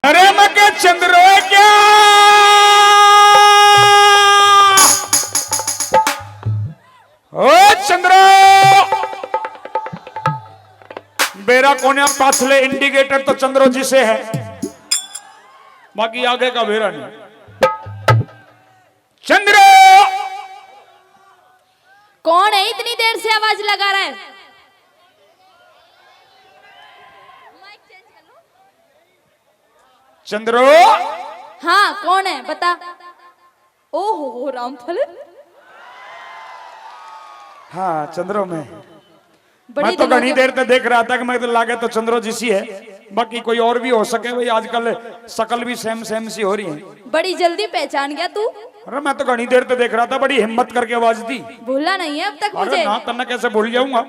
अरे मके चंद्रो क्या ओ चंद्रो बेरा कोने पाछले इंडिकेटर तो चंद्रो जी से है, बाकी आगे का बेरा नहीं। चंद्रो कौन है इतनी देर से आवाज लगा रहा है? चंद्रो हाँ कौन है बता। ओहो रामफल, हाँ चंद्रो में बड़ी मैं तो दिनों घनी के- देर तक देख रहा था कि मैं तो लागे तो चंद्रो जी सी है, बाकी कोई और भी हो सके भाई, आजकल शकल भी सेम सेम सी हो रही है। बड़ी जल्दी पहचान गया तू। अरे मैं तो घनी देर तक देख रहा था, बड़ी हिम्मत करके आवाज दी। भूला नहीं है अब तक अरे मुझे? ना तन्ना कैसे भूल जाऊंगा।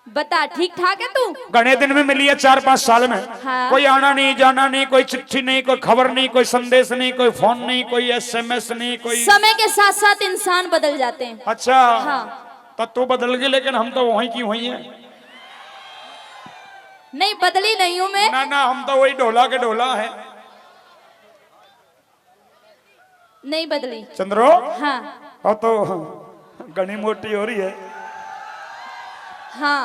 बता ठीक ठाक है तू? घने दिन में मिली है 4-5 साल में। हाँ। कोई आना नहीं जाना नहीं, कोई चिट्ठी नहीं, कोई खबर नहीं, कोई संदेश नहीं, कोई फोन नहीं, कोई SMS नहीं, कोई। समय के साथ साथ इंसान बदल जाते हैं। अच्छा हाँ। तो तू बदल गई, लेकिन हम तो वहीं की वहीं है। नहीं बदली नहीं हूँ मैं। ना ना, हम तो वही ढोला के ढोला है। नहीं बदली। चंद्रो हाँ अब तो घनी मोटी हो रही है। हाँ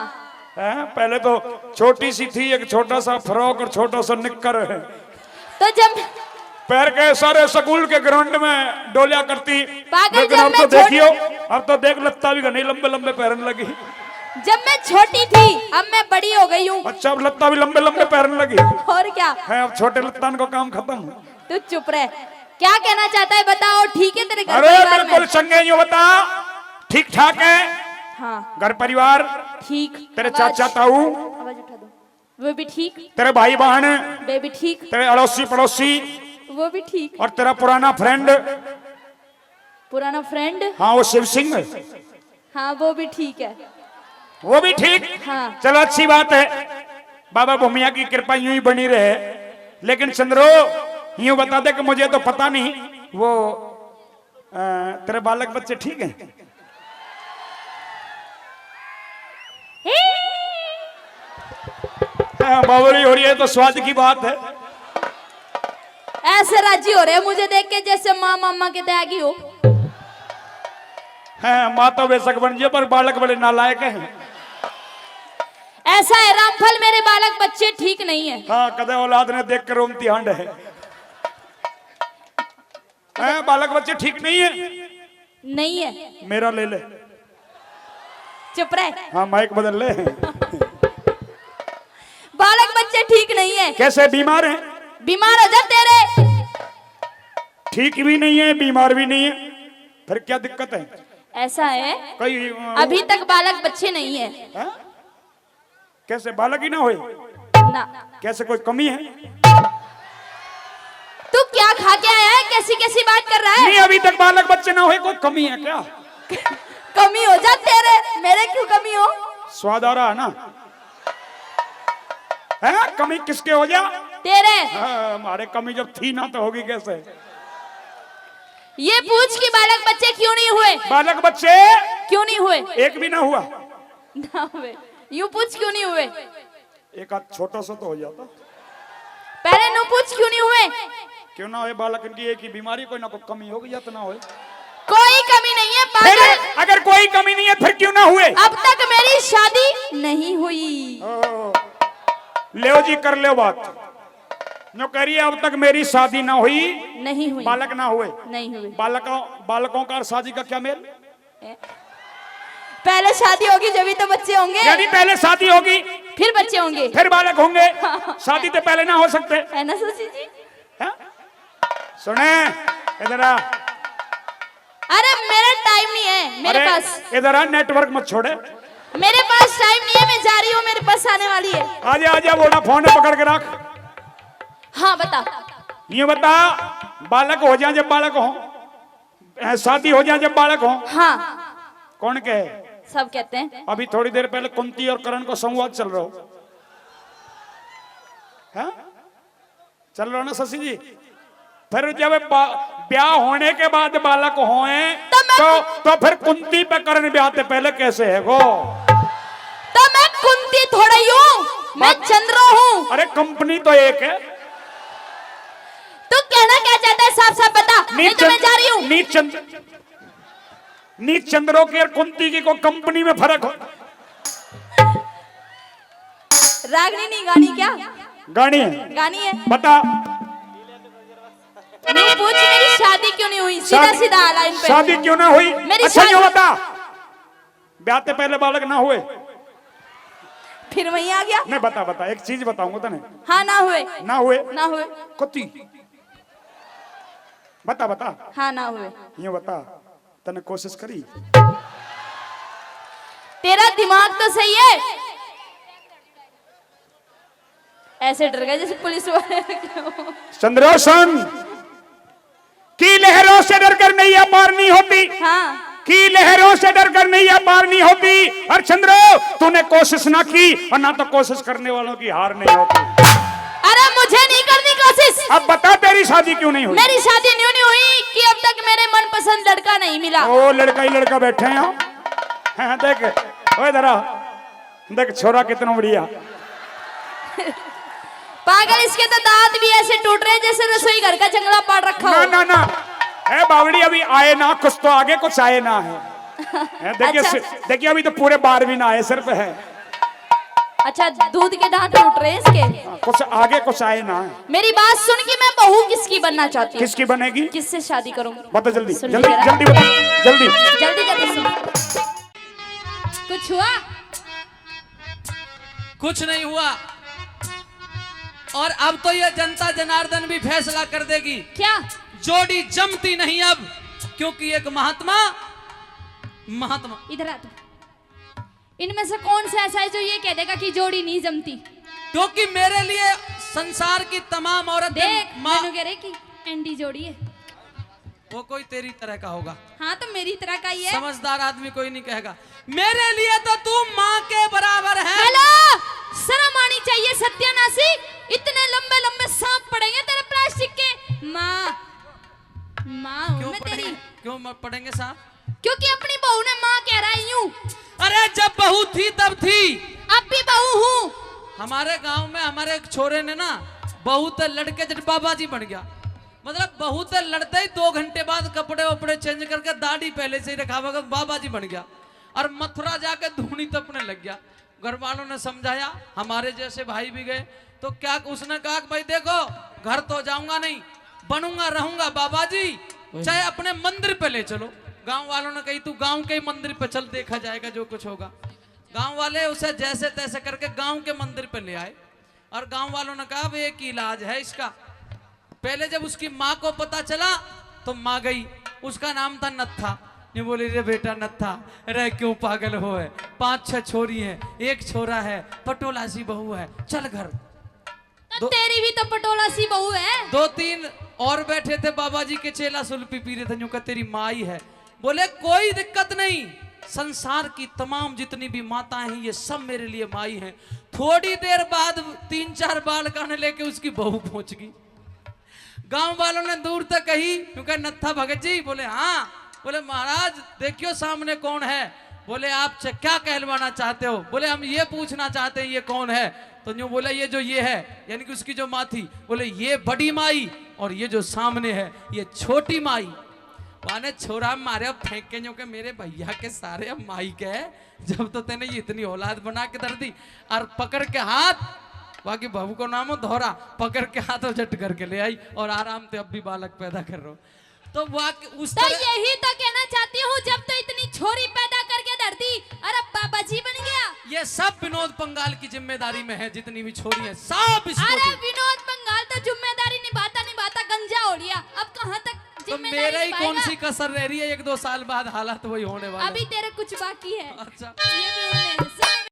हैं? पहले तो छोटी सी थी, एक छोटा सा फ्रॉक और छोटा सा निक्कर है। तो जब पैर के सारे स्कूल के ग्राउंड में डोलिया करती, पागल, लेकिन जब अब मैं तो देखियो, अब तो देख लत्ता भी घनी लंबे लंबे पैरने लगी। जब मैं छोटी थी अब मैं बड़ी हो गई हूँ। अच्छा अब लत्ता भी लंबे लंबे पैरने लगी और क्या? है। अब छोटे लत्तान को काम खत्म। तू चुप रह। क्या कहना चाहता है बताओ? ठीक है तेरे घर अरे परिवार बिल्कुल में? चंगे यूं बता, ठीक ठाक है हाँ घर परिवार? ठीक। तेरे आवाज- चाचा ताऊ, आवाज उठा दो। वो भी ठीक। तेरे भाई बहन, वे भी ठीक। तेरे अड़ोसी पड़ोसी, वो भी ठीक। और तेरा पुराना फ्रेंड, पुराना फ्रेंड? हाँ वो शिव सिंह, हाँ वो भी ठीक है। वो भी ठीक। हाँ। चलो अच्छी बात है, बाबा भूमिया की कृपा यूं ही बनी रहे। लेकिन चंद्रो यूं बता दे कि मुझे तो पता नहीं, वो तेरे बालक बच्चे ठीक हैं? बावली हो रही है तो स्वाद की बात है। ऐसे राजी हो रहे हैं मुझे देख के जैसे माँ मामा के त्यागी हो। माँ तो बेशक बन जाए पर बालक बड़े नालायक हैं। ऐसा है रामफल, मेरे बालक बच्चे ठीक नहीं है। हाँ कदे औलाद ने देख कर रोमती हांड है। बालक बच्चे ठीक नहीं है? नहीं है। मेरा ले ले। चुप रह। हाँ माइक बदल ले। बालक बच्चे ठीक नहीं है। कैसे बीमार हैं? बीमार हो जा तेरे। ठीक भी नहीं है बीमार भी नहीं है, फिर क्या दिक्कत है? ऐसा है कोई अभी तक बालक बच्चे नहीं है। हाँ? कैसे बालक ही ना होए? ना। कैसे कोई कमी है? तू क्या खा के आया है? कैसी कैसी बात कर रहा है? नहीं अभी तक बालक बच्चे ना हुए, कोई कमी है क्या? कमी हो जा तेरे, मेरे क्यों कमी हो? स्वाद आ रहा है ना? है कमी किसके हो जा? तेरे। हमारे कमी जब थी ना तो होगी कैसे? ये पूछ कि बालक बच्चे क्यों नहीं हुए? बालक बच्चे क्यों नहीं हुए? एक भी ना हुआ। ना हुए। यूं पूछ क्यों नहीं हुए? एक आध छोटा सा तो हो जाता। पहले नु पूछ क्यों नहीं हुए? क्यों ना हो बालक, इनकी एक ही बीमारी, कोई ना कोई कमी होगी या तो ना हो। कोई कमी नहीं है पागल। अगर कोई कमी नहीं है फिर क्यों ना हुए? अब तक मेरी शादी नहीं हुई। ले जी कर ले बात। जो कह रही है अब तक मेरी शादी ना हुई, नहीं हुई। बालक ना हुए। नहीं हुई। बालकों का और शादी का क्या मेल? पहले शादी होगी जब तो बच्चे होंगे। यानी पहले शादी होगी फिर बच्चे होंगे। फिर बालक होंगे, शादी तो पहले ना हो सकते है ना शशि जी? है? सुने इधर आ। अरे मेरा टाइम नहीं है मेरे पास। इधर आ, नेटवर्क मत छोड़े। मेरे पास टाइम नहीं है, मैं जा रही हूँ, मेरे पास आने वाली है। आजा आजा, बोला फोन पकड़ के रख। हाँ बता। ये बता, बालक हो जाए जब बालक हो, शादी हो जाए जब बालक हो। हाँ कौन कहे? सब कहते हैं। अभी थोड़ी देर पहले कुंती और करण को संवाद चल रहा हो है? चल रहा ना शशि जी? फिर जब ब्याह होने के बाद बालक होए तो फिर कुंती पे करण ब्याह से पहले कैसे है वो? तो मैं कुंती थोड़ा ही हूँ, मैं चंद्रो हूँ। अरे कंपनी तो एक है। नहीं तो मैं जा रही हूँ। नीच चंद्रों के और कुंती की को कंपनी में फर्क हो। रागनी नहीं गानी क्या? गानी है। गानी है। बता। नहीं पूछ मेरी शादी क्यों नहीं हुई? सीधा सीधा लाइन पे। शादी क्यों ना हुई? मेरी अच्छा शादी... ये बता, ब्याह से पहले बालक ना हुए? फिर वहीं आ गया। नहीं बता बता, एक चीज बताऊंगा तने। हाँ ना हुए। ना हुए? ना हुए। कुत्ती बता बता। हाँ ना हुए। ये बता, तने कोशिश करी? तेरा दिमाग तो सही है। ऐसे डर गए जैसे पुलिस वाले। चंद्रोसन की लहरों से डरकर नैया पार नहीं होती। हाँ की लहरों से डरकर नैया पार नहीं होती। और चंद्रो तूने कोशिश ना की और ना तो कोशिश करने वालों की हार नहीं होती। अरे मुझे नहीं करनी कोशिश। अब बता तेरी शादी क्यों नहीं हुई? मेरी शादी न्यू नहीं हुई कि अब तक मेरे मनपसंद लड़का नहीं मिला। ओ लड़का ही लड़का बैठे हैं यहाँ। हाँ, देख ओए जरा देख छोरा कितना बढ़िया। पागल, इसके तो दांत भी ऐसे टूट रहे जैसे रसोई घर का जंगला पाड़ रखा हो। ना ना ना ए बावड़ी, अभी आए ना, कुछ तो आगे कुछ आए ना है। देखिए अच्छा। देखिए अभी तो पूरे 12 ना आए, सिर्फ है। अच्छा दूध के दांत टूट रहे हैं इसके। कुछ आगे कुछ आए ना है। मेरी बात सुन के मैं बहू किसकी बनना चाहती हूँ? किसकी बनेगी? किससे शादी करूंगी? बता जल्दी सुन जल्दी जरा। जल्दी बता जल्दी जल्दी जल्दी सुन। कुछ हुआ? कुछ नहीं हुआ। और अब तो ये जनता जनार्दन भी फैसला कर देगी। क्या? जोड़ी जमती नहीं अब, क्योंकि एक महात्मा इधर आ तू। इनमें से कौन सा ऐसा है जो ये कह देगा कि जोड़ी नहीं जमती? क्योंकि मेरे लिए संसार की तमाम औरतें देख मैंने कह रही कि एंडी जोड़ी है। वो कोई तेरी तरह का होगा। हाँ तो मेरी तरह का ही है। समझदार आदमी कोई नहीं कहेगा। मेरे लिए तो तू माँ के बराबर है। हेलो, शर्म आनी चाहिए सत्यानाशी। इतने लंबे लंबे सांप पड़ेंगे तेरे प्लास्टिक के। माँ हूँ मैं तेरी। क्यों पढ़ेंगे साहब? क्योंकि अपनी बहू ने माँ कह रहा है यूं। अरे जब बहू थी तब थी, अब भी बहू हूँ। हमारे गांव में हमारे एक छोरे ने ना बहू तो लड़के जब बाबा जी बन गया। मतलब बहू तो लड़ते ही 2 घंटे बाद कपड़े वपड़े चेंज करके दाढ़ी पहले से ही रखा हुआ बाबा जी बन गया। और मथुरा जाके धूनी तपने लग गया। घर वालों ने समझाया, हमारे जैसे भाई भी गए तो क्या उसने कहा कि भाई देखो घर तो जाऊंगा नहीं, बनूंगा रहूंगा बाबा जी, चाहे अपने मंदिर पे ले चलो। गांव वालों ने कही तू गांव के मंदिर पे चल, देखा जाएगा जो कुछ होगा। गांव वाले उसे जैसे तैसे करके गांव के मंदिर पे ले आए। और गांव वालों ने कहा एक ही इलाज है इसका। पहले जब उसकी माँ को पता चला तो माँ गई, उसका नाम था नत्था। ये बोली रे बेटा नत्था, रे क्यों पागल हो है, 5-6 छोरी है, एक छोरा है, पटोला सी बहू है, चल घर। तो तेरी भी तो पटोला सी बहू है। 2-3 और बैठे थे बाबा जी के चेला सुल्फी पी रहे थे, यूं का तेरी माँ ही है। बोले कोई दिक्कत नहीं, संसार की तमाम जितनी भी माताएं हैं ये सब मेरे लिए माई हैं। थोड़ी देर बाद 3-4 बाल काने लेके उसकी बहू पहुंच गई। गांव वालों ने दूर तक कही, क्योंकि नत्था भगत जी बोले हाँ। बोले महाराज देखियो सामने कौन है। बोले आप क्या कहलवाना चाहते हो? बोले हम ये पूछना चाहते हैं ये कौन है। तो यूं बोला ये जो ये है, यानी कि उसकी जो माँ थी, बोले ये बड़ी माई और ये जो सामने है ये छोटी माई। वाने छोरा मारे अब फेंक के जो के मेरे भैया के सारे अब माई के है, जब तो तेने ये इतनी औलाद बना के धर दी। और पकड़ के हाथ, बाकी बहू को नाम हो धोरा, पकड़ के हाथ और झट करके ले आई और आराम से अब भी बालक पैदा कर रहे हो। तो उस तो यही तो कहना चाहती हूँ, जब तो इतनी छोरी पैदा करके धरती, अरे बाबा जी बन गया। ये सब विनोद पंगाल की जिम्मेदारी में है, जितनी भी छोरी है सब इसको। अरे विनोद पंगाल तो जिम्मेदारी निभाता गंजा हो लिया, अब कहाँ तक तो मेरे ही कौन सी कसर रह रही है? 1-2 साल बाद हालात वही होने वाला। अभी तेरे कुछ बाकी है। अच्छा ये भी उड़ने